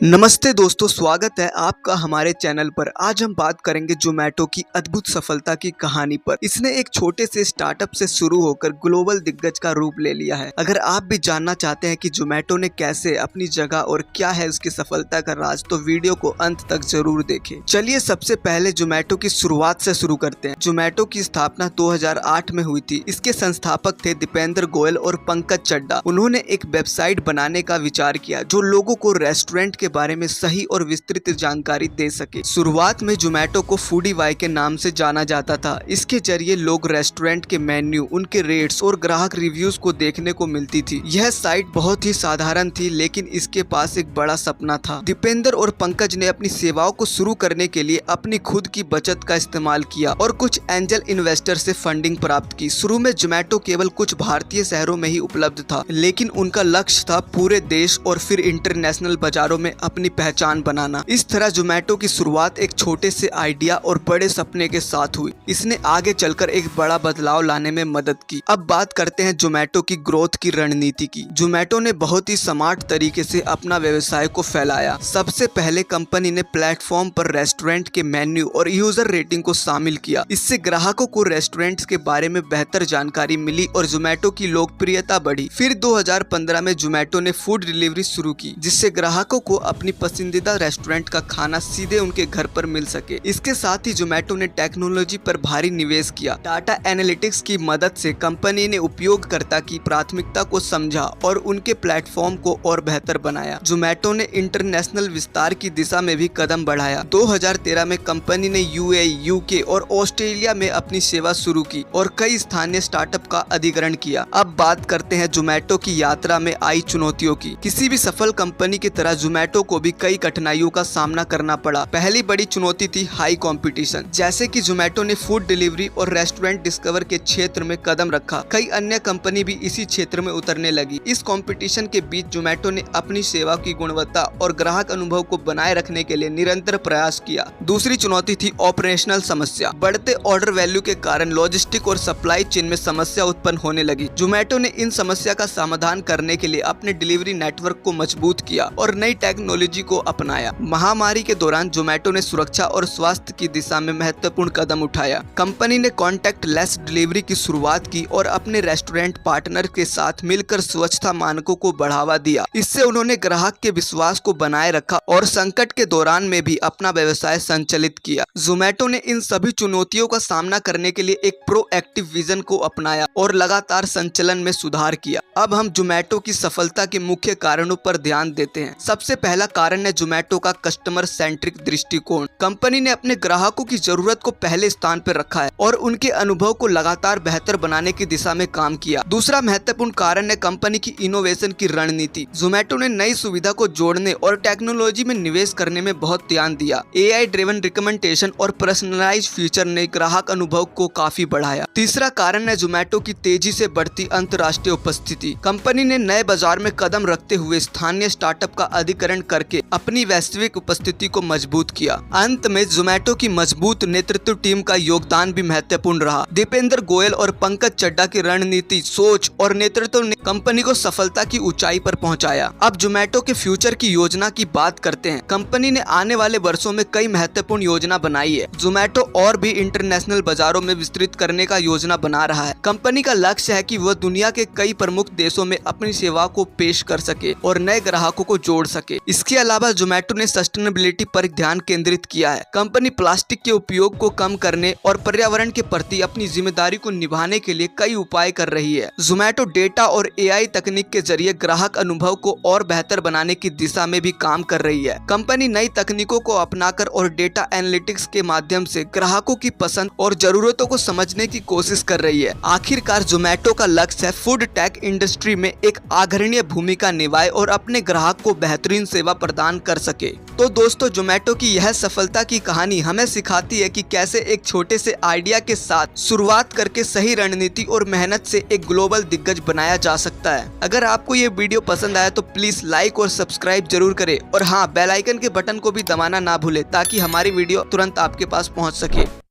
नमस्ते दोस्तों, स्वागत है आपका हमारे चैनल पर। आज हम बात करेंगे जोमेटो की अद्भुत सफलता की कहानी पर। इसने एक छोटे से स्टार्टअप से शुरू होकर ग्लोबल दिग्गज का रूप ले लिया है। अगर आप भी जानना चाहते हैं कि जोमेटो ने कैसे अपनी जगह और क्या है उसकी सफलता का राज, तो वीडियो को अंत तक जरूर देखें। चलिए सबसे पहले जोमेटो की शुरुआत से शुरू करते हैं। जोमेटो की स्थापना 2008 में हुई थी। इसके संस्थापक थे दीपेंद्र गोयल और पंकज चड्ढा। उन्होंने एक वेबसाइट बनाने का विचार किया जो लोगों को रेस्टोरेंट के बारे में सही और विस्तृत जानकारी दे सके। शुरुआत में जोमेटो को फूडीवाई के नाम से जाना जाता था। इसके जरिए लोग रेस्टोरेंट के मेन्यू, उनके रेट्स और ग्राहक रिव्यूज को देखने को मिलती थी। यह साइट बहुत ही साधारण थी, लेकिन इसके पास एक बड़ा सपना था। दीपेंद्र और पंकज ने अपनी सेवाओं को शुरू करने के लिए अपनी खुद की बचत का इस्तेमाल किया और कुछ एंजल इन्वेस्टर से फंडिंग प्राप्त की। शुरू में जोमेटो केवल कुछ भारतीय शहरों में ही उपलब्ध था, लेकिन उनका लक्ष्य था पूरे देश और फिर इंटरनेशनल बाजारों में अपनी पहचान बनाना। इस तरह जोमेटो की शुरुआत एक छोटे से आइडिया और बड़े सपने के साथ हुई। इसने आगे चलकर एक बड़ा बदलाव लाने में मदद की। अब बात करते हैं जोमेटो की ग्रोथ की रणनीति की। जोमेटो ने बहुत ही स्मार्ट तरीके से अपना व्यवसाय को फैलाया। सबसे पहले कंपनी ने प्लेटफॉर्म पर रेस्टोरेंट के मेन्यू और यूजर रेटिंग को शामिल किया। इससे ग्राहकों को रेस्टोरेंट्स के बारे में बेहतर जानकारी मिली और जोमेटो की लोकप्रियता बढ़ी। फिर 2015 में जोमेटो ने फूड डिलीवरी शुरू की, जिससे ग्राहकों को अपनी पसंदीदा रेस्टोरेंट का खाना सीधे उनके घर पर मिल सके। इसके साथ ही जोमेटो ने टेक्नोलॉजी पर भारी निवेश किया। डाटा एनालिटिक्स की मदद से कंपनी ने उपयोगकर्ता की प्राथमिकता को समझा और उनके प्लेटफॉर्म को और बेहतर बनाया। जोमेटो ने इंटरनेशनल विस्तार की दिशा में भी कदम बढ़ाया। 2013 में कंपनी ने यूएई, यूके और ऑस्ट्रेलिया में अपनी सेवा शुरू की और कई स्थानीय स्टार्टअप का अधिग्रहण किया। अब बात करते हैं जोमेटो की यात्रा में आई चुनौतियों की। किसी भी सफल कंपनी की तरह जोमेटो को भी कई कठिनाइयों का सामना करना पड़ा। पहली बड़ी चुनौती थी हाई कंपटीशन। जैसे कि जोमेटो ने फूड डिलीवरी और रेस्टोरेंट डिस्कवर के क्षेत्र में कदम रखा, कई अन्य कंपनी भी इसी क्षेत्र में उतरने लगी। इस कंपटीशन के बीच जोमेटो ने अपनी सेवा की गुणवत्ता और ग्राहक अनुभव को बनाए रखने के लिए निरंतर प्रयास किया। दूसरी चुनौती थी ऑपरेशनल समस्या। बढ़ते ऑर्डर वैल्यू के कारण लॉजिस्टिक और सप्लाई चेन में समस्या उत्पन्न होने लगी। जोमेटो ने इन समस्या का समाधान करने के लिए अपने डिलीवरी नेटवर्क को मजबूत किया और नई टेक्नोलॉजी को अपनाया। महामारी के दौरान जोमेटो ने सुरक्षा और स्वास्थ्य की दिशा में महत्वपूर्ण कदम उठाया। कंपनी ने कॉन्टैक्ट लेस डिलीवरी की शुरुआत की और अपने रेस्टोरेंट पार्टनर के साथ मिलकर स्वच्छता मानकों को बढ़ावा दिया। इससे उन्होंने ग्राहक के विश्वास को बनाए रखा और संकट के दौरान में भी अपना व्यवसाय संचालित किया। जोमेटो ने इन सभी चुनौतियों का सामना करने के लिए एक प्रोएक्टिव विजन को अपनाया और लगातार संचालन में सुधार किया। अब हम जोमेटो की सफलता के मुख्य कारणों पर ध्यान देते हैं। सबसे पहला कारण है जोमेटो का कस्टमर सेंट्रिक दृष्टिकोण। कंपनी ने अपने ग्राहकों की जरूरत को पहले स्थान पर रखा है और उनके अनुभव को लगातार बेहतर बनाने की दिशा में काम किया। दूसरा महत्वपूर्ण कारण है कंपनी की इनोवेशन की रणनीति। जोमेटो ने नई सुविधा को जोड़ने और टेक्नोलॉजी में निवेश करने में बहुत ध्यान दिया। एआई ड्रिवन रिकमेंडेशन और पर्सनलाइज्ड फीचर ने ग्राहक अनुभव को काफी बढ़ाया। तीसरा कारण है जोमेटो की तेजी से बढ़ती अंतर्राष्ट्रीय उपस्थिति। कंपनी ने नए बाजार में कदम रखते हुए स्थानीय स्टार्टअप का अधिग्रहण करके अपनी वैश्विक उपस्थिति को मजबूत किया। अंत में जोमेटो की मजबूत नेतृत्व टीम का योगदान भी महत्वपूर्ण रहा। दीपेंद्र गोयल और पंकज चड्ढा की रणनीति, सोच और नेतृत्व ने कंपनी को सफलता की ऊंचाई पर पहुंचाया। अब जोमेटो के फ्यूचर की योजना की बात करते हैं। कंपनी ने आने वाले वर्षों में कई महत्वपूर्ण योजना बनाई है। जोमेटो और भी इंटरनेशनल बाजारों में विस्तृत करने का योजना बना रहा है। कंपनी का लक्ष्य है कि वह दुनिया के कई प्रमुख देशों में अपनी सेवा को पेश कर सके और नए ग्राहकों को जोड़ सके। इसके अलावा जोमेटो ने सस्टेनेबिलिटी पर ध्यान केंद्रित किया है। कंपनी प्लास्टिक के उपयोग को कम करने और पर्यावरण के प्रति अपनी जिम्मेदारी को निभाने के लिए कई उपाय कर रही है। जोमेटो डेटा और एआई तकनीक के जरिए ग्राहक अनुभव को और बेहतर बनाने की दिशा में भी काम कर रही है। कंपनी नई तकनीकों को अपनाकर और डेटा एनालिटिक्स के माध्यम से ग्राहकों की पसंद और जरूरतों को समझने की कोशिश कर रही है। आखिरकार जोमेटो का लक्ष्य है फूड टेक इंडस्ट्री में एक अग्रणी भूमिका निभाए और अपने ग्राहक को बेहतरीन सेवा प्रदान कर सके। तो दोस्तों, जोमेटो की यह सफलता की कहानी हमें सिखाती है कि कैसे एक छोटे से आइडिया के साथ शुरुआत करके सही रणनीति और मेहनत से एक ग्लोबल दिग्गज बनाया जा सकता है। अगर आपको ये वीडियो पसंद आया तो प्लीज लाइक और सब्सक्राइब जरूर करें और हाँ, बेल आइकन के बटन को भी दबाना ना भूले ताकि हमारी वीडियो तुरंत आपके पास पहुंच सके।